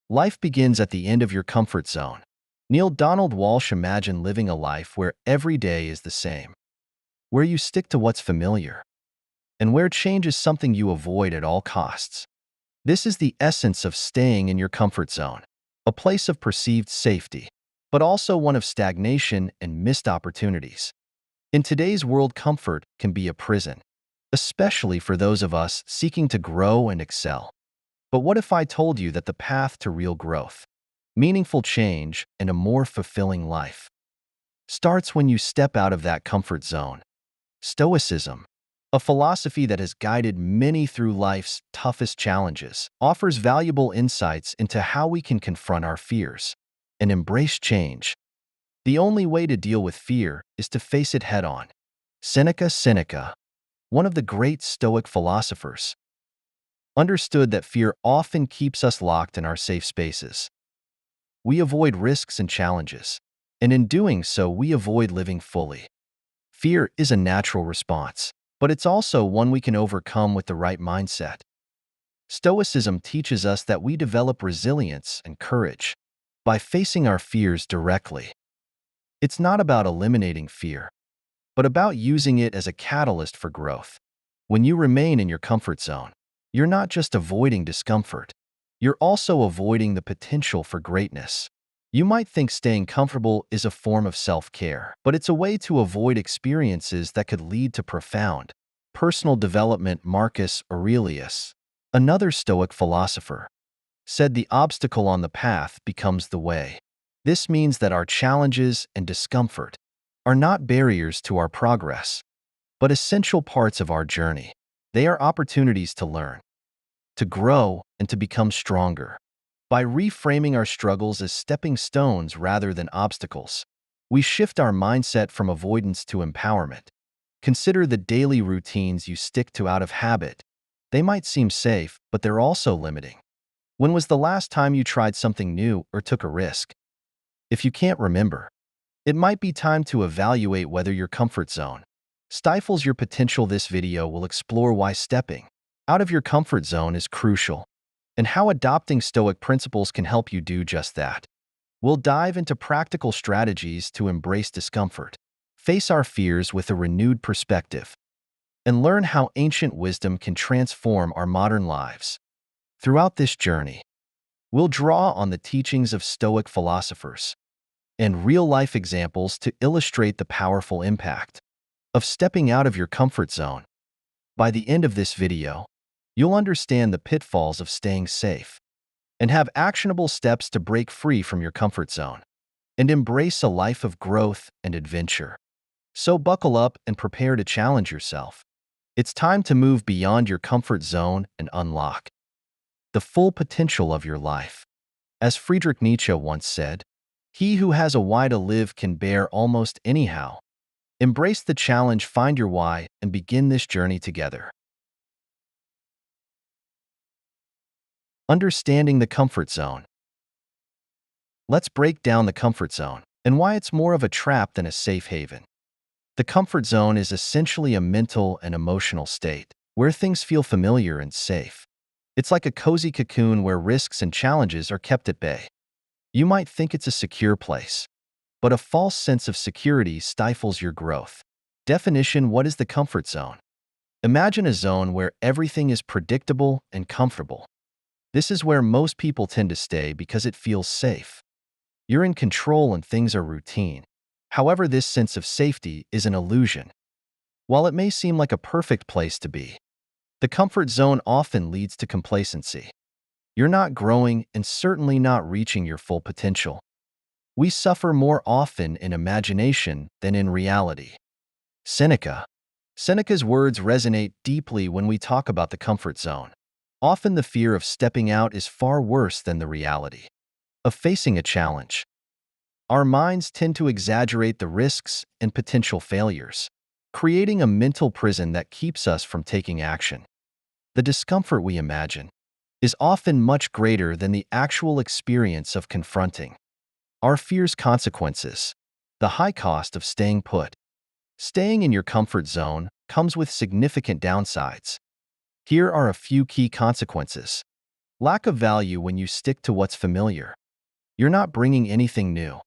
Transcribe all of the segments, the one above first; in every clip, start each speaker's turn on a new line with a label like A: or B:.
A: Life begins at the end of your comfort zone. Neil Donald Walsh imagined living a life where every day is the same, where you stick to what's familiar, and where change is something you avoid at all costs. This is the essence of staying in your comfort zone, a place of perceived safety, but also one of stagnation and missed opportunities. In today's world, comfort can be a prison, especially for those of us seeking to grow and excel. But what if I told you that the path to real growth, meaningful change, and a more fulfilling life starts when you step out of that comfort zone? Stoicism, a philosophy that has guided many through life's toughest challenges, offers valuable insights into how we can confront our fears and embrace change. The only way to deal with fear is to face it head-on. Seneca, one of the great Stoic philosophers, understood that fear often keeps us locked in our safe spaces. We avoid risks and challenges, and in doing so, we avoid living fully. Fear is a natural response, but it's also one we can overcome with the right mindset. Stoicism teaches us that we develop resilience and courage by facing our fears directly. It's not about eliminating fear, but about using it as a catalyst for growth. When you remain in your comfort zone, you're not just avoiding discomfort, you're also avoiding the potential for greatness. You might think staying comfortable is a form of self-care, but it's a way to avoid experiences that could lead to profound personal development. Marcus Aurelius, another Stoic philosopher, said the obstacle on the path becomes the way. This means that our challenges and discomfort are not barriers to our progress, but essential parts of our journey. They are opportunities to learn, to grow, and to become stronger. By reframing our struggles as stepping stones rather than obstacles, we shift our mindset from avoidance to empowerment. Consider the daily routines you stick to out of habit. They might seem safe, but they're also limiting. When was the last time you tried something new or took a risk? If you can't remember, it might be time to evaluate whether your comfort zone stifles your potential. This video will explore why stepping out of your comfort zone is crucial and how adopting Stoic principles can help you do just that. We'll dive into practical strategies to embrace discomfort, face our fears with a renewed perspective, and learn how ancient wisdom can transform our modern lives. Throughout this journey, we'll draw on the teachings of Stoic philosophers and real-life examples to illustrate the powerful impact of stepping out of your comfort zone. By the end of this video, you'll understand the pitfalls of staying safe and have actionable steps to break free from your comfort zone and embrace a life of growth and adventure. So buckle up and prepare to challenge yourself. It's time to move beyond your comfort zone and unlock the full potential of your life. As Friedrich Nietzsche once said, "He who has a why to live can bear almost anyhow." Embrace the challenge, find your why, and begin this journey together. Understanding the comfort zone. Let's break down the comfort zone and why it's more of a trap than a safe haven. The comfort zone is essentially a mental and emotional state where things feel familiar and safe. It's like a cozy cocoon where risks and challenges are kept at bay. You might think it's a secure place, but a false sense of security stifles your growth. Definition: what is the comfort zone? Imagine a zone where everything is predictable and comfortable. This is where most people tend to stay because it feels safe. You're in control and things are routine. However, this sense of safety is an illusion. While it may seem like a perfect place to be, the comfort zone often leads to complacency. You're not growing and certainly not reaching your full potential. We suffer more often in imagination than in reality. Seneca's words resonate deeply when we talk about the comfort zone. Often the fear of stepping out is far worse than the reality of facing a challenge. Our minds tend to exaggerate the risks and potential failures, creating a mental prison that keeps us from taking action. The discomfort we imagine is often much greater than the actual experience of confronting our fears' consequences. The high cost of staying put. Staying in your comfort zone comes with significant downsides. Here are a few key consequences. Lack of value when you stick to what's familiar. You're not bringing anything new.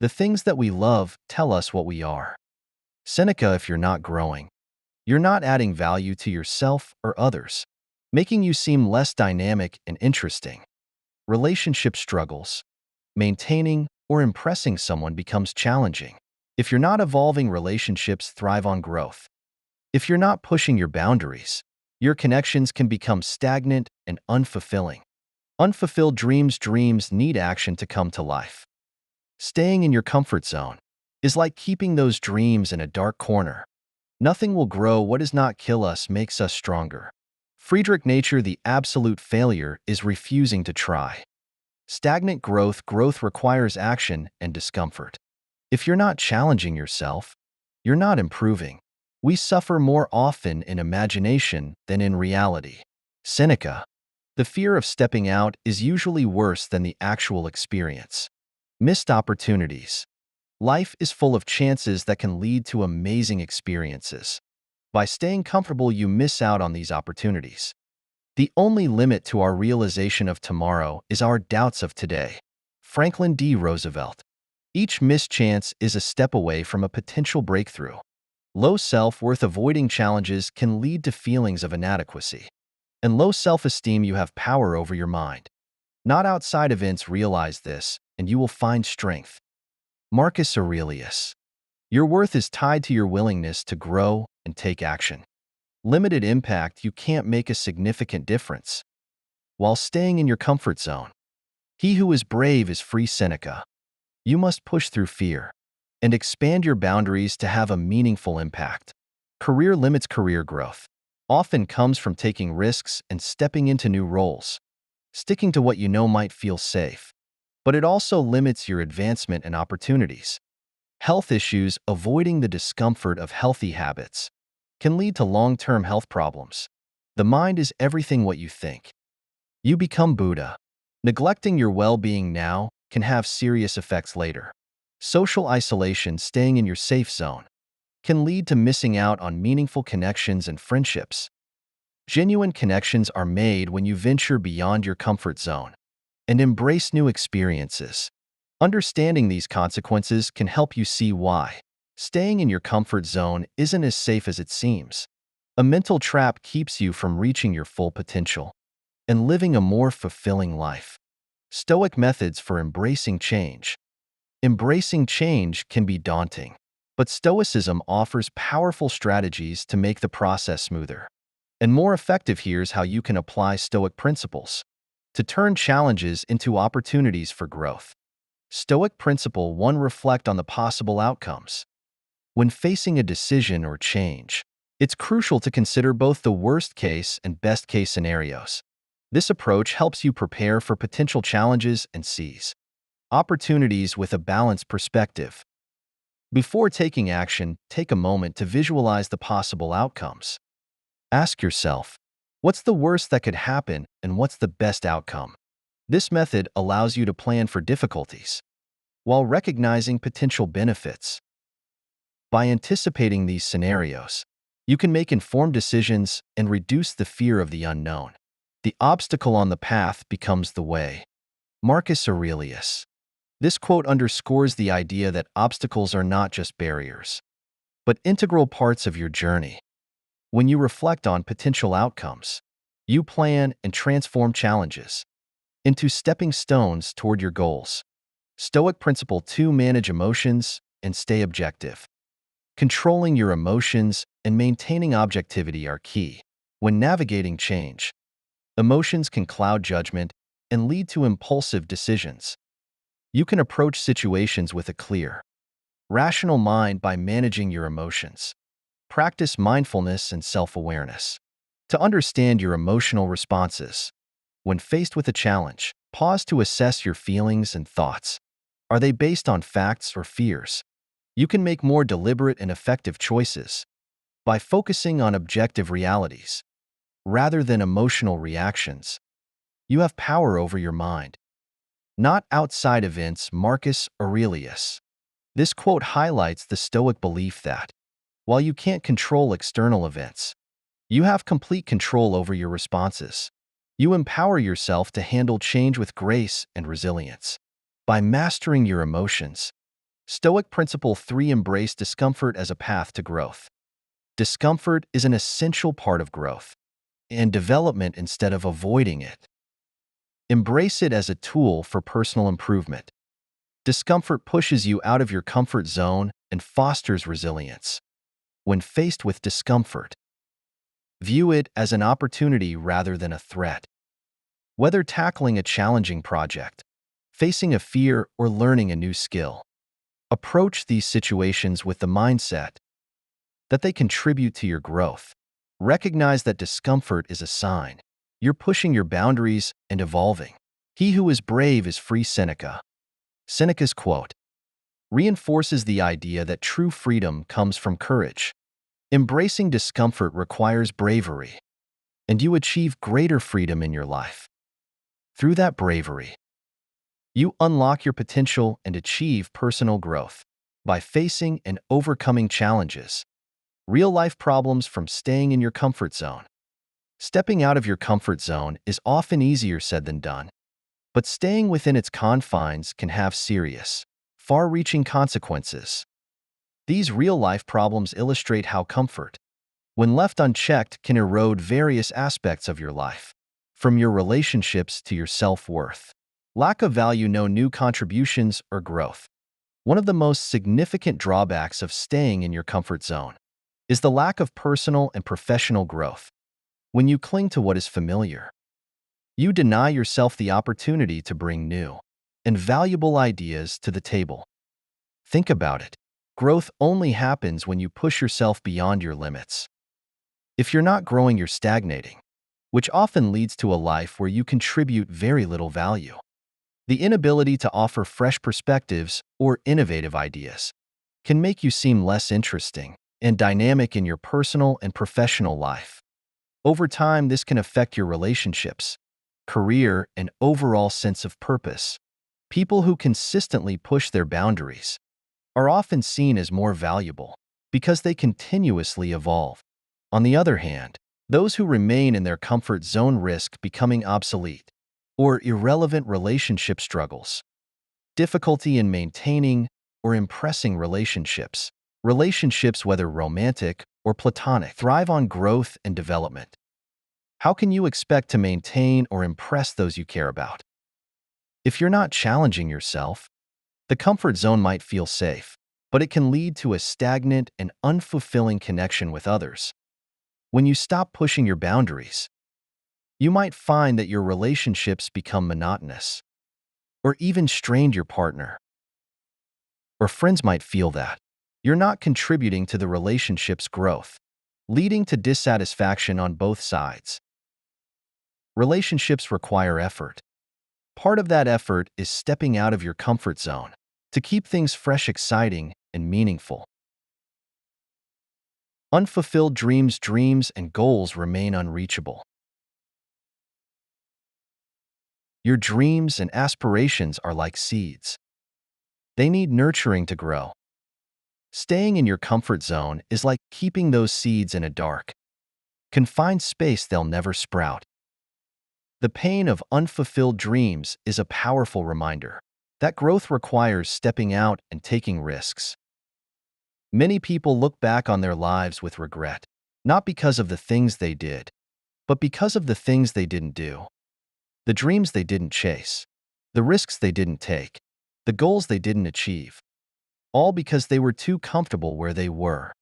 A: The things that we love tell us what we are. Seneca, if you're not growing, you're not adding value to yourself or others, making you seem less dynamic and interesting. Relationship struggles. Maintaining or impressing someone becomes challenging. If you're not evolving, relationships thrive on growth. If you're not pushing your boundaries, your connections can become stagnant and unfulfilling. Unfulfilled dreams need action to come to life. Staying in your comfort zone is like keeping those dreams in a dark corner. Nothing will grow. What does not kill us makes us stronger. Friedrich Nietzsche, the absolute failure is refusing to try. Stagnant growth requires action and discomfort. If you're not challenging yourself, you're not improving. We suffer more often in imagination than in reality. Seneca, the fear of stepping out is usually worse than the actual experience. Missed opportunities. Life is full of chances that can lead to amazing experiences. By staying comfortable, you miss out on these opportunities. The only limit to our realization of tomorrow is our doubts of today. Franklin D. Roosevelt. Each missed chance is a step away from a potential breakthrough. Low self-worth. Avoiding challenges can lead to feelings of inadequacy. And low self-esteem. You have power over your mind. Not outside events. Realize this, and you will find strength. Marcus Aurelius. Your worth is tied to your willingness to grow and take action. Limited impact. You can't make a significant difference while staying in your comfort zone. He who is brave is free. Seneca. You must push through fear and expand your boundaries to have a meaningful impact. Career limits. Career growth often comes from taking risks and stepping into new roles. Sticking to what you know might feel safe, but it also limits your advancement and opportunities. Health issues. Avoiding the discomfort of healthy habits can lead to long-term health problems. The mind is everything what you think. You become Buddha. Neglecting your well-being now can have serious effects later. Social isolation. Staying in your safe zone can lead to missing out on meaningful connections and friendships. Genuine connections are made when you venture beyond your comfort zone and embrace new experiences. Understanding these consequences can help you see why staying in your comfort zone isn't as safe as it seems. A mental trap keeps you from reaching your full potential and living a more fulfilling life. Stoic methods for embracing change. Embracing change can be daunting, but Stoicism offers powerful strategies to make the process smoother and more effective. Here's how you can apply Stoic principles to turn challenges into opportunities for growth. Stoic Principle 1. Reflect on the possible outcomes. When facing a decision or change, it's crucial to consider both the worst-case and best-case scenarios. This approach helps you prepare for potential challenges and seize opportunities with a balanced perspective. Before taking action, take a moment to visualize the possible outcomes. Ask yourself, what's the worst that could happen and what's the best outcome? This method allows you to plan for difficulties while recognizing potential benefits. By anticipating these scenarios, you can make informed decisions and reduce the fear of the unknown. The obstacle on the path becomes the way. Marcus Aurelius. This quote underscores the idea that obstacles are not just barriers, but integral parts of your journey. When you reflect on potential outcomes, you plan and transform challenges into stepping stones toward your goals. Stoic Principle 2. Manage emotions and stay objective. Controlling your emotions and maintaining objectivity are key. When navigating change, emotions can cloud judgment and lead to impulsive decisions. You can approach situations with a clear, rational mind by managing your emotions. Practice mindfulness and self-awareness to understand your emotional responses. When faced with a challenge, pause to assess your feelings and thoughts. Are they based on facts or fears? You can make more deliberate and effective choices by focusing on objective realities rather than emotional reactions. You have power over your mind, not outside events. Marcus Aurelius. This quote highlights the Stoic belief that, while you can't control external events, you have complete control over your responses. You empower yourself to handle change with grace and resilience. By mastering your emotions, Stoic Principle 3 embrace discomfort as a path to growth. Discomfort is an essential part of growth and development instead of avoiding it. Embrace it as a tool for personal improvement. Discomfort pushes you out of your comfort zone and fosters resilience. When faced with discomfort, view it as an opportunity rather than a threat. Whether tackling a challenging project, facing a fear, or learning a new skill, approach these situations with the mindset that they contribute to your growth. Recognize that discomfort is a sign you're pushing your boundaries and evolving. He who is brave is free. Seneca. Seneca's quote reinforces the idea that true freedom comes from courage. Embracing discomfort requires bravery, and you achieve greater freedom in your life. Through that bravery, you unlock your potential and achieve personal growth. By facing and overcoming challenges, real-life problems from staying in your comfort zone. Stepping out of your comfort zone is often easier said than done, but staying within its confines can have serious, far-reaching consequences. These real-life problems illustrate how comfort, when left unchecked, can erode various aspects of your life, from your relationships to your self-worth. Lack of value, no new contributions or growth. One of the most significant drawbacks of staying in your comfort zone is the lack of personal and professional growth. When you cling to what is familiar, you deny yourself the opportunity to bring new and valuable ideas to the table. Think about it. Growth only happens when you push yourself beyond your limits. If you're not growing, you're stagnating, which often leads to a life where you contribute very little value. The inability to offer fresh perspectives or innovative ideas can make you seem less interesting and dynamic in your personal and professional life. Over time, this can affect your relationships, career, and overall sense of purpose. People who consistently push their boundaries are often seen as more valuable because they continuously evolve. On the other hand, those who remain in their comfort zone risk becoming obsolete or irrelevant. Relationship struggles. Difficulty in maintaining or impressing relationships. Relationships, whether romantic or platonic, thrive on growth and development. How can you expect to maintain or impress those you care about if you're not challenging yourself? The comfort zone might feel safe, but it can lead to a stagnant and unfulfilling connection with others. When you stop pushing your boundaries, you might find that your relationships become monotonous or even strained. Your partner or friends might feel that you're not contributing to the relationship's growth, leading to dissatisfaction on both sides. Relationships require effort. Part of that effort is stepping out of your comfort zone to keep things fresh, exciting, and meaningful. Unfulfilled dreams and goals remain unreachable. Your dreams and aspirations are like seeds. They need nurturing to grow. Staying in your comfort zone is like keeping those seeds in a dark, confined space. They'll never sprout. The pain of unfulfilled dreams is a powerful reminder that growth requires stepping out and taking risks. Many people look back on their lives with regret, not because of the things they did, but because of the things they didn't do, the dreams they didn't chase, the risks they didn't take, the goals they didn't achieve, all because they were too comfortable where they were.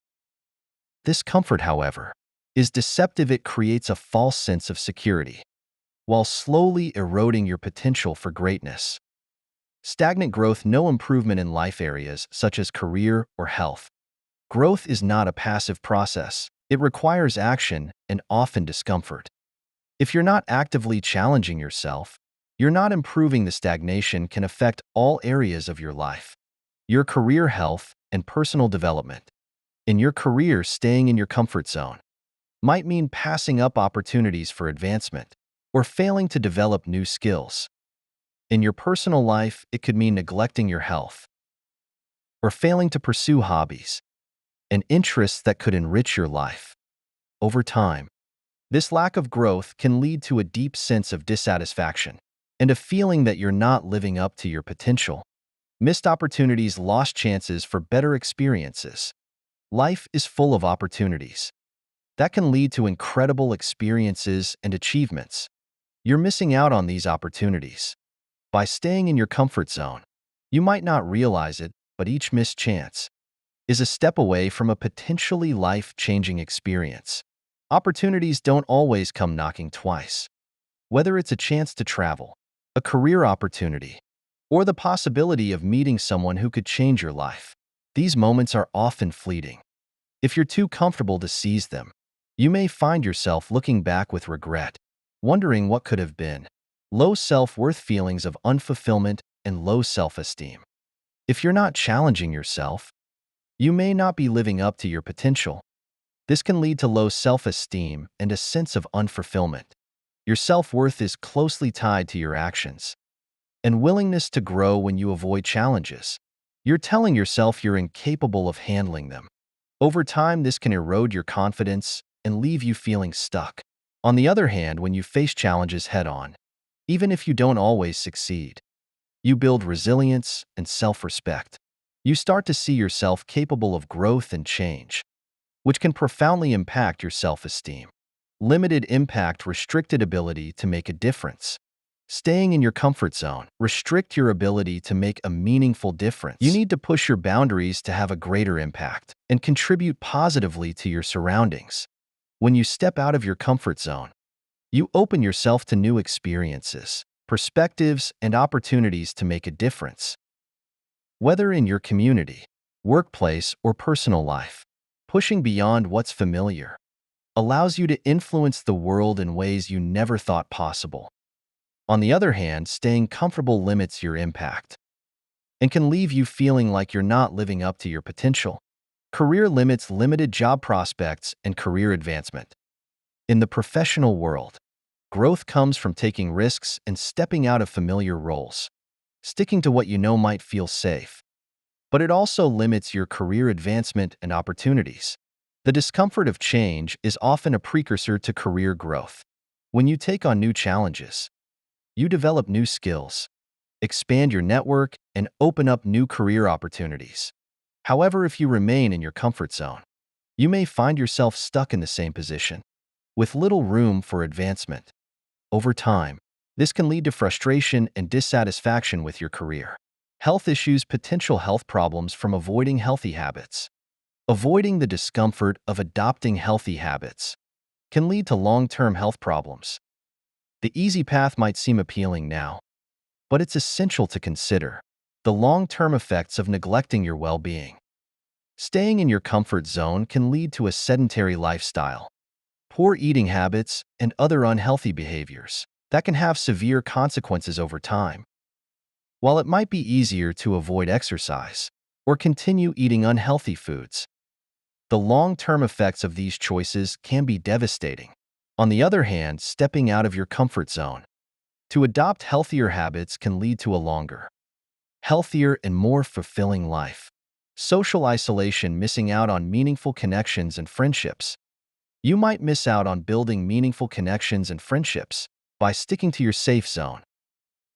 A: This comfort, however, is deceptive. It creates a false sense of security, while slowly eroding your potential for greatness. Stagnant growth, no improvement in life areas such as career or health. Growth is not a passive process. It requires action and often discomfort. If you're not actively challenging yourself, you're not improving. The stagnation can affect all areas of your life, your career, health, and personal development. In your career, staying in your comfort zone might mean passing up opportunities for advancement or failing to develop new skills. In your personal life, it could mean neglecting your health or failing to pursue hobbies and interests that could enrich your life. Over time, This lack of growth can lead to a deep sense of dissatisfaction and a feeling that you're not living up to your potential. Missed opportunities, lost chances for better experiences. Life is full of opportunities that can lead to incredible experiences and achievements. You're missing out on these opportunities by staying in your comfort zone. You might not realize it, but each missed chance is a step away from a potentially life-changing experience. Opportunities don't always come knocking twice. Whether it's a chance to travel, a career opportunity, or the possibility of meeting someone who could change your life, these moments are often fleeting. If you're too comfortable to seize them, you may find yourself looking back with regret, wondering what could have been. Low self-worth, feelings of unfulfillment, and low self-esteem. If you're not challenging yourself, you may not be living up to your potential. This can lead to low self-esteem and a sense of unfulfillment. Your self-worth is closely tied to your actions and willingness to grow. When you avoid challenges, you're telling yourself you're incapable of handling them. Over time, this can erode your confidence and leave you feeling stuck. On the other hand, when you face challenges head-on, even if you don't always succeed, you build resilience and self-respect. You start to see yourself capable of growth and change, which can profoundly impact your self-esteem. Limited impact, restricted ability to make a difference. Staying in your comfort zone restrict your ability to make a meaningful difference. You need to push your boundaries to have a greater impact and contribute positively to your surroundings. When you step out of your comfort zone, you open yourself to new experiences, perspectives, and opportunities to make a difference. Whether in your community, workplace, or personal life, pushing beyond what's familiar allows you to influence the world in ways you never thought possible. On the other hand, staying comfortable limits your impact and can leave you feeling like you're not living up to your potential. Career limits, limited job prospects, and career advancement. In the professional world, growth comes from taking risks and stepping out of familiar roles. Sticking to what you know might feel safe, but it also limits your career advancement and opportunities. The discomfort of change is often a precursor to career growth. When you take on new challenges, you develop new skills, expand your network, and open up new career opportunities. However, if you remain in your comfort zone, you may find yourself stuck in the same position, with little room for advancement. Over time, this can lead to frustration and dissatisfaction with your career. Health issues, potential health problems from avoiding healthy habits. Avoiding the discomfort of adopting healthy habits can lead to long-term health problems. The easy path might seem appealing now, but it's essential to consider the long-term effects of neglecting your well-being. Staying in your comfort zone can lead to a sedentary lifestyle, poor eating habits, and other unhealthy behaviors that can have severe consequences over time. While it might be easier to avoid exercise or continue eating unhealthy foods, the long-term effects of these choices can be devastating. On the other hand, stepping out of your comfort zone to adopt healthier habits can lead to a longer, healthier, and more fulfilling life. Social isolation, missing out on meaningful connections and friendships. You might miss out on building meaningful connections and friendships by sticking to your safe zone.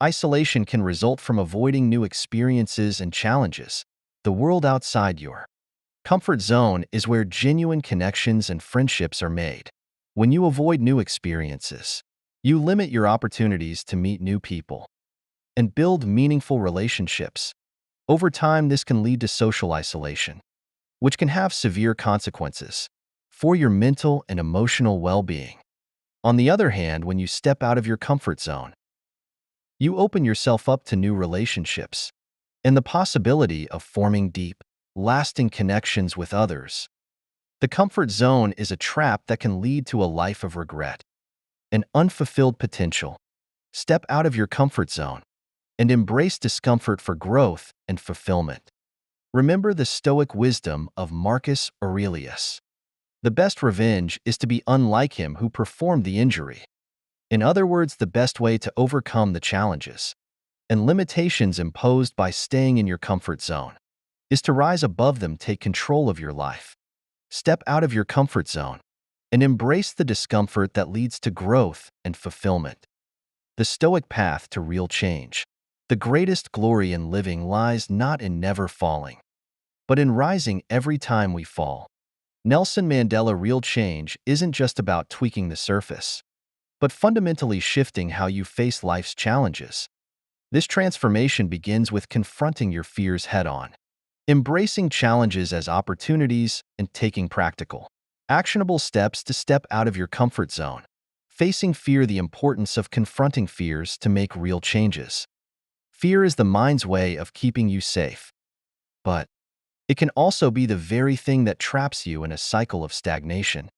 A: Isolation can result from avoiding new experiences and challenges. The world outside your comfort zone is where genuine connections and friendships are made. When you avoid new experiences, you limit your opportunities to meet new people and build meaningful relationships. Over time, this can lead to social isolation, which can have severe consequences for your mental and emotional well-being. On the other hand, when you step out of your comfort zone, you open yourself up to new relationships and the possibility of forming deep, lasting connections with others. The comfort zone is a trap that can lead to a life of regret and unfulfilled potential. Step out of your comfort zone and embrace discomfort for growth and fulfillment. Remember the Stoic wisdom of Marcus Aurelius. The best revenge is to be unlike him who performed the injury. In other words, the best way to overcome the challenges and limitations imposed by staying in your comfort zone is to rise above them. Take control of your life. Step out of your comfort zone and embrace the discomfort that leads to growth and fulfillment. The Stoic path to real change. The greatest glory in living lies not in never falling, but in rising every time we fall. Nelson Mandela. Real change isn't just about tweaking the surface, but fundamentally shifting how you face life's challenges. This transformation begins with confronting your fears head-on, embracing challenges as opportunities, and taking practical, actionable steps to step out of your comfort zone. Facing fear. The importance of confronting fears to make real changes. Fear is the mind's way of keeping you safe, but it can also be the very thing that traps you in a cycle of stagnation.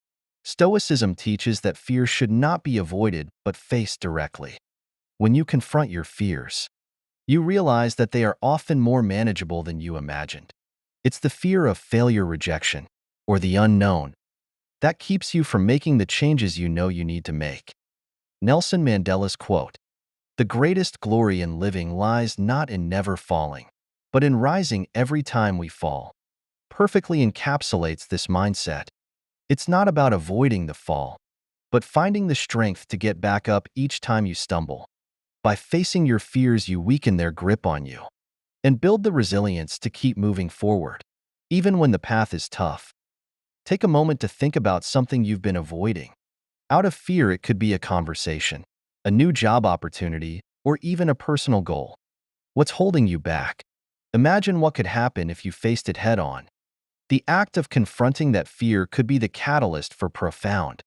A: Stoicism teaches that fear should not be avoided but faced directly. When you confront your fears, you realize that they are often more manageable than you imagined. It's the fear of failure, rejection, or the unknown that keeps you from making the changes you know you need to make. Nelson Mandela's quote, "The greatest glory in living lies not in never falling, but in rising every time we fall," perfectly encapsulates this mindset. It's not about avoiding the fall, but finding the strength to get back up each time you stumble. By facing your fears, you weaken their grip on you and build the resilience to keep moving forward, even when the path is tough. Take a moment to think about something you've been avoiding. Out of fear, it could be a conversation, a new job opportunity, or even a personal goal. What's holding you back? Imagine what could happen if you faced it head-on. The act of confronting that fear could be the catalyst for profound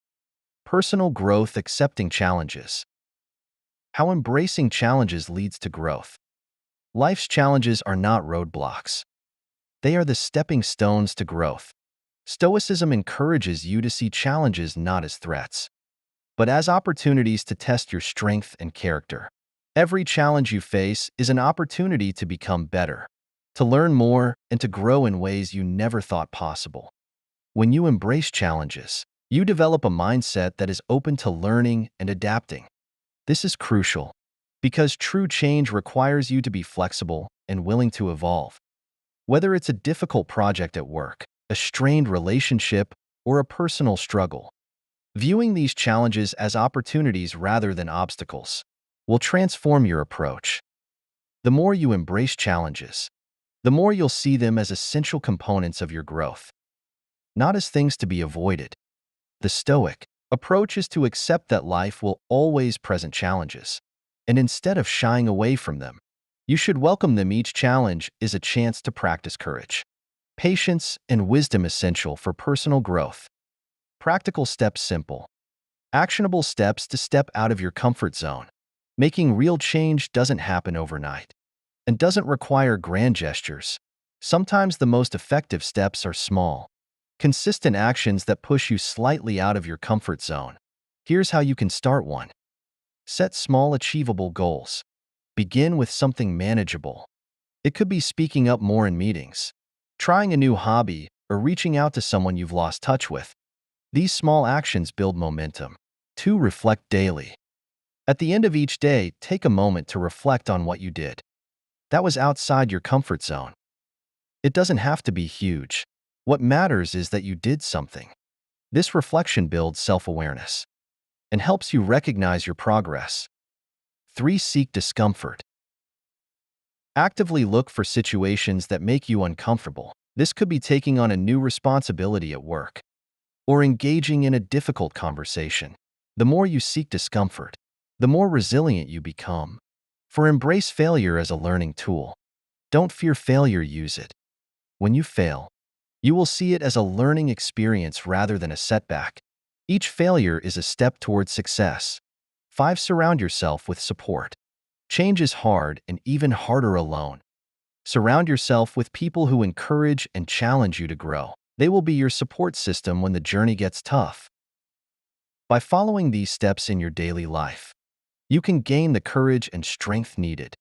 A: personal growth. Accepting challenges. How embracing challenges leads to growth. Life's challenges are not roadblocks. They are the stepping stones to growth. Stoicism encourages you to see challenges not as threats, but as opportunities to test your strength and character. Every challenge you face is an opportunity to become better, to learn more, and to grow in ways you never thought possible. When you embrace challenges, you develop a mindset that is open to learning and adapting. This is crucial because true change requires you to be flexible and willing to evolve. Whether it's a difficult project at work, a strained relationship, or a personal struggle, viewing these challenges as opportunities rather than obstacles will transform your approach. The more you embrace challenges, the more you'll see them as essential components of your growth, not as things to be avoided. The Stoic approach is to accept that life will always present challenges, and instead of shying away from them, you should welcome them. Each challenge is a chance to practice courage, patience, and wisdom essential for personal growth. Practical steps. Simple, actionable steps to step out of your comfort zone. Making real change doesn't happen overnight and doesn't require grand gestures. Sometimes the most effective steps are small, consistent actions that push you slightly out of your comfort zone. Here's how you can start. 1. Set small, achievable goals. Begin with something manageable. It could be speaking up more in meetings, trying a new hobby, or reaching out to someone you've lost touch with. These small actions build momentum. 2. Reflect daily. At the end of each day, take a moment to reflect on what you did that was outside your comfort zone. It doesn't have to be huge. What matters is that you did something. This reflection builds self-awareness and helps you recognize your progress. 3. Seek discomfort. Actively look for situations that make you uncomfortable. This could be taking on a new responsibility at work or engaging in a difficult conversation. The more you seek discomfort, the more resilient you become. Embrace failure as a learning tool. Don't fear failure, use it. When you fail, you will see it as a learning experience rather than a setback. Each failure is a step towards success. 5. Surround yourself with support. Change is hard and even harder alone. Surround yourself with people who encourage and challenge you to grow. They will be your support system when the journey gets tough. By following these steps in your daily life, you can gain the courage and strength needed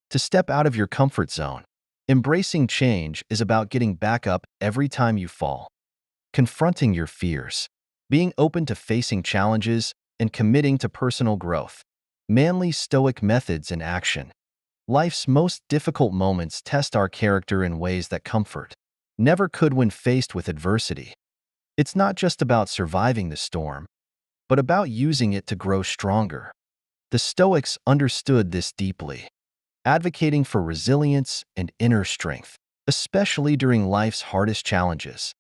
A: to step out of your comfort zone. Embracing change is about getting back up every time you fall, confronting your fears, being open to facing challenges, and committing to personal growth. Manly Stoic methods in action. Life's most difficult moments test our character in ways that comfort never could when faced with adversity. It's not just about surviving the storm, but about using it to grow stronger. The Stoics understood this deeply, advocating for resilience and inner strength, especially during life's hardest challenges.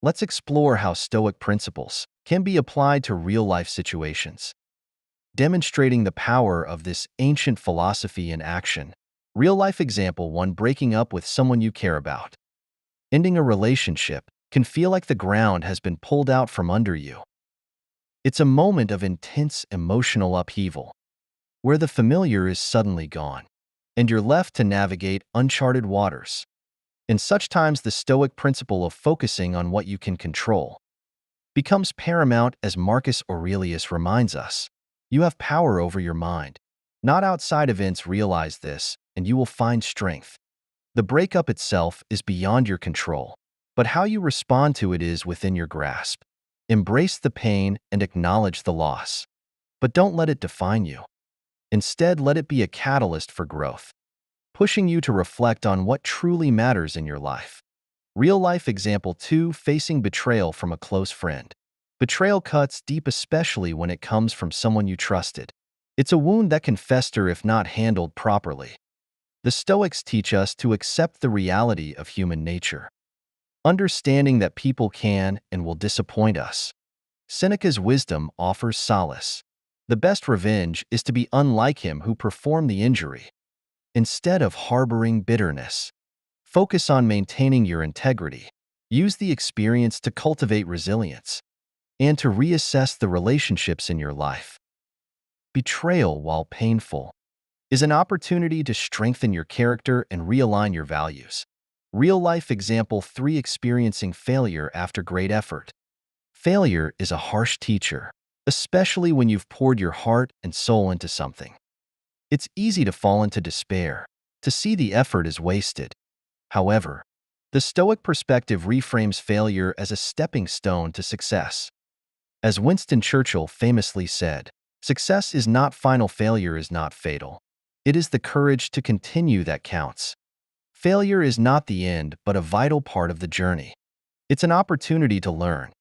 A: Let's explore how Stoic principles can be applied to real-life situations, demonstrating the power of this ancient philosophy in action. Real-life example 1. Breaking up with someone you care about. Ending a relationship can feel like the ground has been pulled out from under you. It's a moment of intense emotional upheaval, where the familiar is suddenly gone, and you're left to navigate uncharted waters. In such times, the Stoic principle of focusing on what you can control becomes paramount, as Marcus Aurelius reminds us. You have power over your mind, not outside events. Realize this, and you will find strength. The breakup itself is beyond your control, but how you respond to it is within your grasp. Embrace the pain and acknowledge the loss, but don't let it define you. Instead, let it be a catalyst for growth, pushing you to reflect on what truly matters in your life. Real-life example 2. Facing betrayal from a close friend. Betrayal cuts deep, especially when it comes from someone you trusted. It's a wound that can fester if not handled properly. The Stoics teach us to accept the reality of human nature, understanding that people can and will disappoint us. Seneca's wisdom offers solace. The best revenge is to be unlike him who performed the injury. Instead of harboring bitterness, focus on maintaining your integrity. Use the experience to cultivate resilience and to reassess the relationships in your life. Betrayal, while painful, is an opportunity to strengthen your character and realign your values. Real-life example 3. Experiencing failure after great effort. Failure is a harsh teacher, especially when you've poured your heart and soul into something. It's easy to fall into despair, to see the effort as wasted. However, the Stoic perspective reframes failure as a stepping stone to success. As Winston Churchill famously said, "Success is not final, failure is not fatal. It is the courage to continue that counts." Failure is not the end, but a vital part of the journey. It's an opportunity to learn,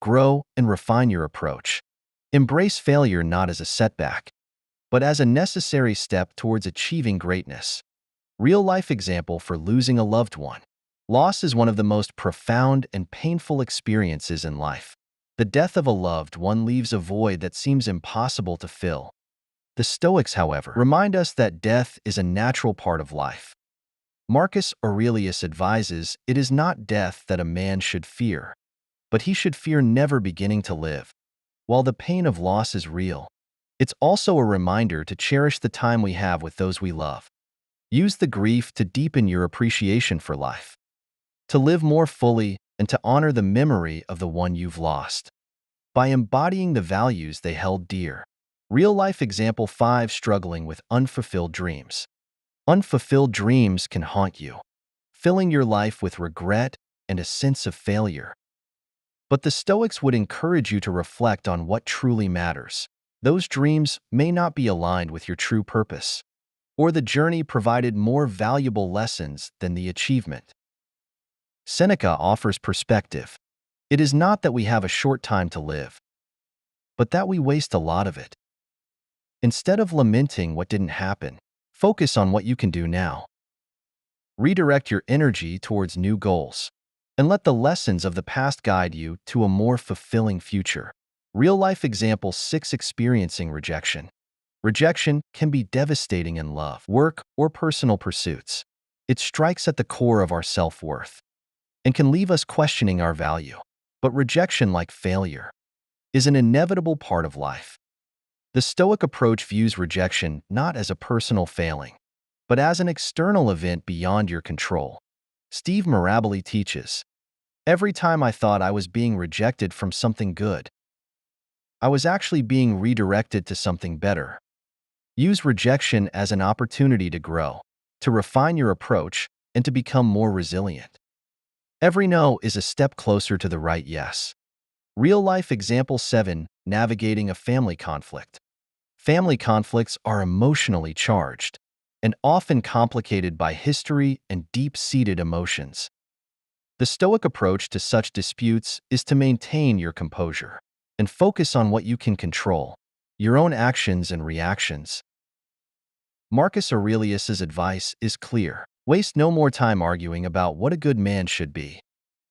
A: grow, and refine your approach. Embrace failure not as a setback, but as a necessary step towards achieving greatness. Real-life example for losing a loved one. Loss is one of the most profound and painful experiences in life. The death of a loved one leaves a void that seems impossible to fill. The Stoics, however, remind us that death is a natural part of life. Marcus Aurelius advises it is not death that a man should fear, but he should fear never beginning to live. While the pain of loss is real, it's also a reminder to cherish the time we have with those we love. Use the grief to deepen your appreciation for life, to live more fully, and to honor the memory of the one you've lost by embodying the values they held dear. Real-life example 5. Struggling with unfulfilled dreams. Unfulfilled dreams can haunt you, filling your life with regret and a sense of failure. But the Stoics would encourage you to reflect on what truly matters. Those dreams may not be aligned with your true purpose, or the journey provided more valuable lessons than the achievement. Seneca offers perspective. It is not that we have a short time to live, but that we waste a lot of it. Instead of lamenting what didn't happen, focus on what you can do now. Redirect your energy towards new goals, and let the lessons of the past guide you to a more fulfilling future. Real-life example 6. Experiencing rejection. Rejection can be devastating in love, work, or personal pursuits. It strikes at the core of our self-worth and can leave us questioning our value. But rejection, like failure, is an inevitable part of life. The Stoic approach views rejection not as a personal failing, but as an external event beyond your control. Steve Maraboli teaches, "Every time I thought I was being rejected from something good, I was actually being redirected to something better." Use rejection as an opportunity to grow, to refine your approach, and to become more resilient. Every no is a step closer to the right yes. Real-life example 7. Navigating a family conflict. Family conflicts are emotionally charged and often complicated by history and deep-seated emotions. The Stoic approach to such disputes is to maintain your composure and focus on what you can control, your own actions and reactions. Marcus Aurelius's advice is clear. Waste no more time arguing about what a good man should be.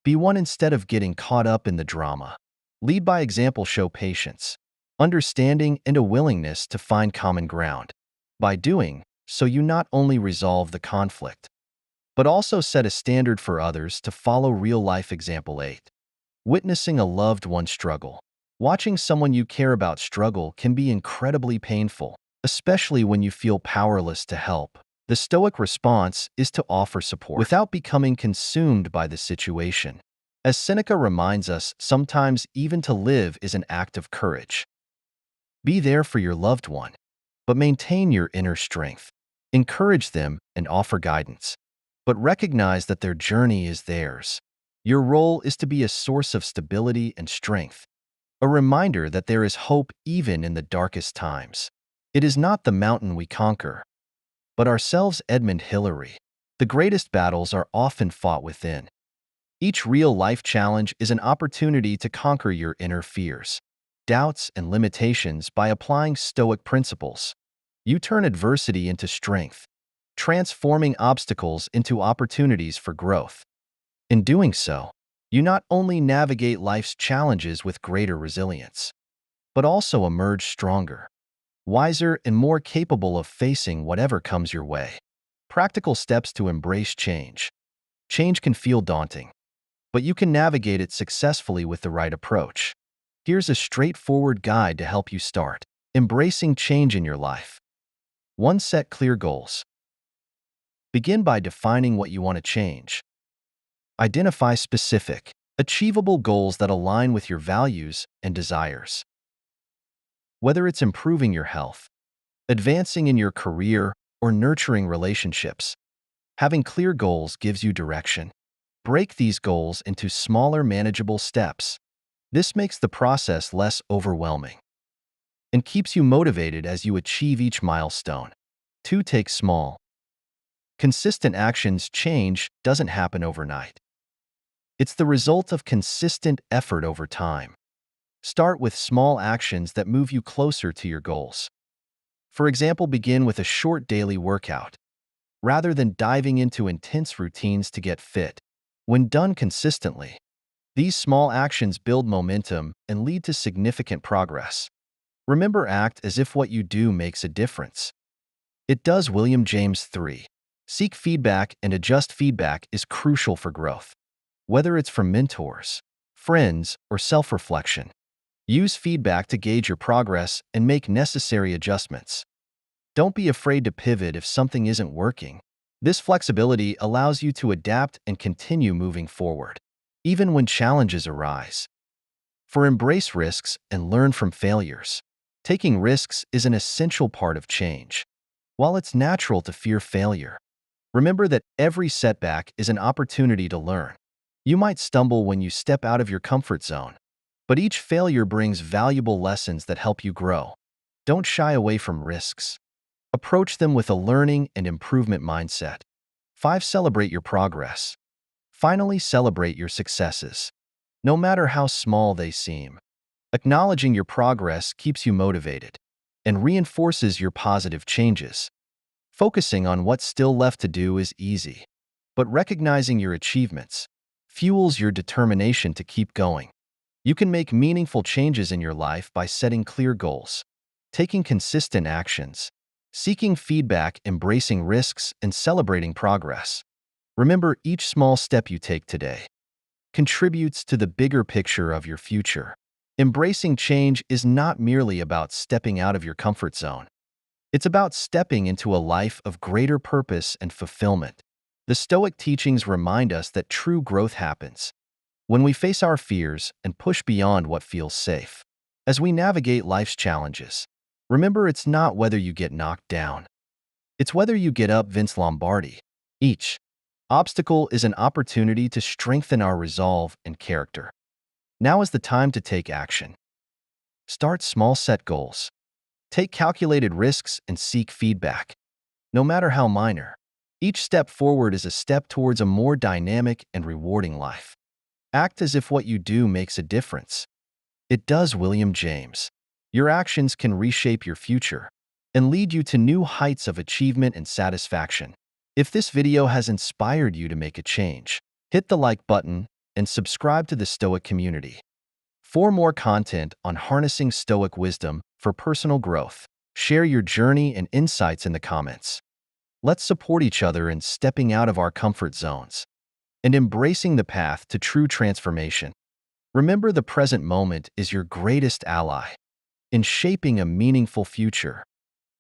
A: Be one instead of getting caught up in the drama. Lead by example, show patience, understanding, and a willingness to find common ground. By doing so, you not only resolve the conflict, but also set a standard for others to follow. Real-life example 8. Witnessing a loved one struggle. Watching someone you care about struggle can be incredibly painful, especially when you feel powerless to help. The Stoic response is to offer support without becoming consumed by the situation. As Seneca reminds us, sometimes even to live is an act of courage. Be there for your loved one, but maintain your inner strength. Encourage them and offer guidance, but recognize that their journey is theirs. Your role is to be a source of stability and strength, a reminder that there is hope even in the darkest times. It is not the mountain we conquer, but ourselves. Edmund Hillary. The greatest battles are often fought within. Each real-life challenge is an opportunity to conquer your inner fears, doubts, and limitations by applying Stoic principles. You turn adversity into strength, transforming obstacles into opportunities for growth. In doing so, you not only navigate life's challenges with greater resilience, but also emerge stronger, wiser, and more capable of facing whatever comes your way. Practical steps to embrace change. Change can feel daunting, but you can navigate it successfully with the right approach. Here's a straightforward guide to help you start embracing change in your life. 1. Set clear goals. Begin by defining what you want to change. Identify specific, achievable goals that align with your values and desires. Whether it's improving your health, advancing in your career, or nurturing relationships, having clear goals gives you direction. Break these goals into smaller, manageable steps. This makes the process less overwhelming and keeps you motivated as you achieve each milestone. 2. Take small, consistent actions. Change doesn't happen overnight. It's the result of consistent effort over time. Start with small actions that move you closer to your goals. For example, begin with a short daily workout, rather than diving into intense routines to get fit. When done consistently, these small actions build momentum and lead to significant progress. Remember, act as if what you do makes a difference. It does. William James 3. Seek feedback and adjust. Feedback is crucial for growth. Whether it's from mentors, friends, or self-reflection, use feedback to gauge your progress and make necessary adjustments. Don't be afraid to pivot if something isn't working. This flexibility allows you to adapt and continue moving forward, even when challenges arise. Embrace risks and learn from failures. Taking risks is an essential part of change. While it's natural to fear failure, remember that every setback is an opportunity to learn. You might stumble when you step out of your comfort zone, but each failure brings valuable lessons that help you grow. Don't shy away from risks. Approach them with a learning and improvement mindset. 5. Celebrate your progress. Finally, celebrate your successes, no matter how small they seem. Acknowledging your progress keeps you motivated and reinforces your positive changes. Focusing on what's still left to do is easy, but recognizing your achievements fuels your determination to keep going. You can make meaningful changes in your life by setting clear goals, taking consistent actions, seeking feedback, embracing risks, and celebrating progress. Remember, each small step you take today contributes to the bigger picture of your future. Embracing change is not merely about stepping out of your comfort zone. It's about stepping into a life of greater purpose and fulfillment. The Stoic teachings remind us that true growth happens when we face our fears and push beyond what feels safe. As we navigate life's challenges, remember, it's not whether you get knocked down, it's whether you get up. Vince Lombardi. Each obstacle is an opportunity to strengthen our resolve and character. Now is the time to take action. Start small, set goals. Take calculated risks and seek feedback, no matter how minor. Each step forward is a step towards a more dynamic and rewarding life. Act as if what you do makes a difference. It does, William James. Your actions can reshape your future and lead you to new heights of achievement and satisfaction. If this video has inspired you to make a change, hit the like button and subscribe to the Stoic community. For more content on harnessing Stoic wisdom for personal growth, share your journey and insights in the comments. Let's support each other in stepping out of our comfort zones and embracing the path to true transformation. Remember, the present moment is your greatest ally in shaping a meaningful future.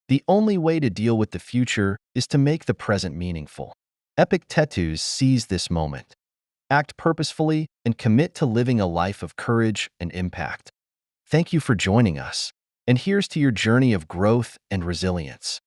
A: The only way to deal with the future is to make the present meaningful. Epictetus seized this moment. Act purposefully and commit to living a life of courage and impact. Thank you for joining us, and here's to your journey of growth and resilience.